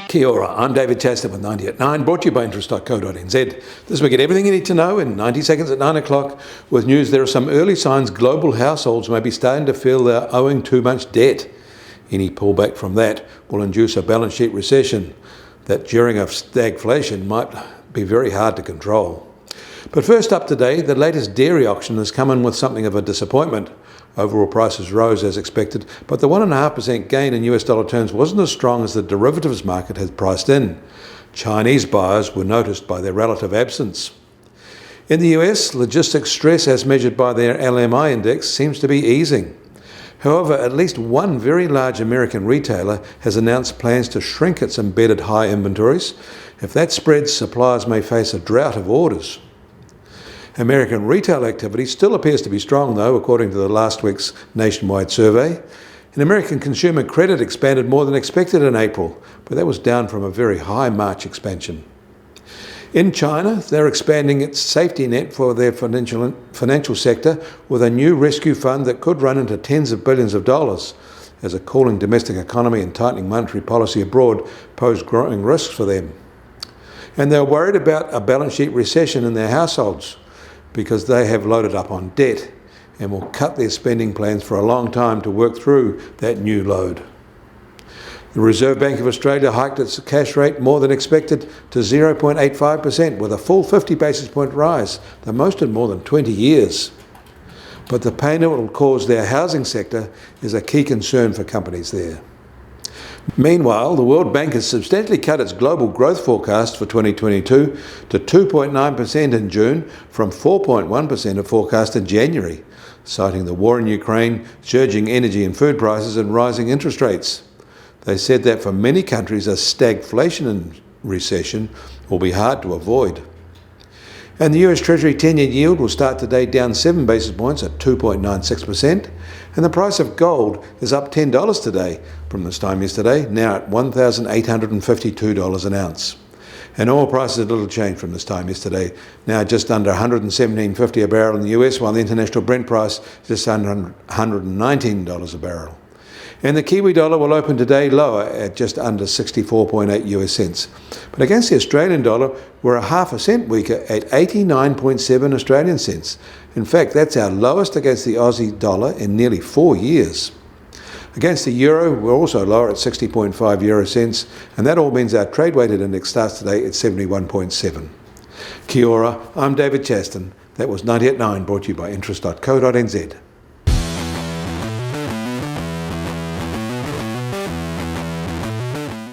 Kia ora, I'm David Chaston with 90 at 9, brought to you by interest.co.nz. This week, get everything you need to know in 90 seconds at 9 o'clock. With news, there are some early signs global households may be starting to feel they're owing too much debt. Any pullback from that will induce a balance sheet recession that during a stagflation might be very hard to control. But first up today, the latest dairy auction has come in with something of a disappointment. Overall prices rose as expected, but the 1.5% gain in US dollar terms wasn't as strong as the derivatives market had priced in. Chinese buyers were noticed by their relative absence. In the US, logistics stress as measured by their LMI index seems to be easing. However, at least one very large American retailer has announced plans to shrink its embedded high inventories. If that spreads, suppliers may face a drought of orders. American retail activity still appears to be strong, though, according to the last week's nationwide survey. And American consumer credit expanded more than expected in April, but that was down from a very high March expansion. In China, they're expanding its safety net for their financial sector with a new rescue fund that could run into tens of billions of dollars, as a cooling domestic economy and tightening monetary policy abroad pose growing risks for them. And they're worried about a balance sheet recession in their households, because they have loaded up on debt and will cut their spending plans for a long time to work through that new load. The Reserve Bank of Australia hiked its cash rate more than expected to 0.85%, with a full 50 basis point rise, the most in more than 20 years. But the pain it will cause their housing sector is a key concern for companies there. Meanwhile, the World Bank has substantially cut its global growth forecast for 2022 to 2.9% in June from 4.1% of forecast in January, citing the war in Ukraine, surging energy and food prices and rising interest rates. They said that for many countries a stagflation and recession will be hard to avoid. And the US Treasury 10-year yield will start today down 7 basis points at 2.96%. And the price of gold is up $10 today from this time yesterday, now at $1,852 an ounce. And oil prices a little change from this time yesterday, now just under $117.50 a barrel in the US, while the international Brent price is just under $119 a barrel. And the Kiwi dollar will open today lower at just under 64.8 US cents. But against the Australian dollar, we're a half a cent weaker at 89.7 Australian cents. In fact, that's our lowest against the Aussie dollar in nearly 4 years. Against the euro, we're also lower at 60.5 euro cents, and that all means our trade-weighted index starts today at 71.7. Kia ora, I'm David Chaston. That was 90 at 9, brought to you by interest.co.nz.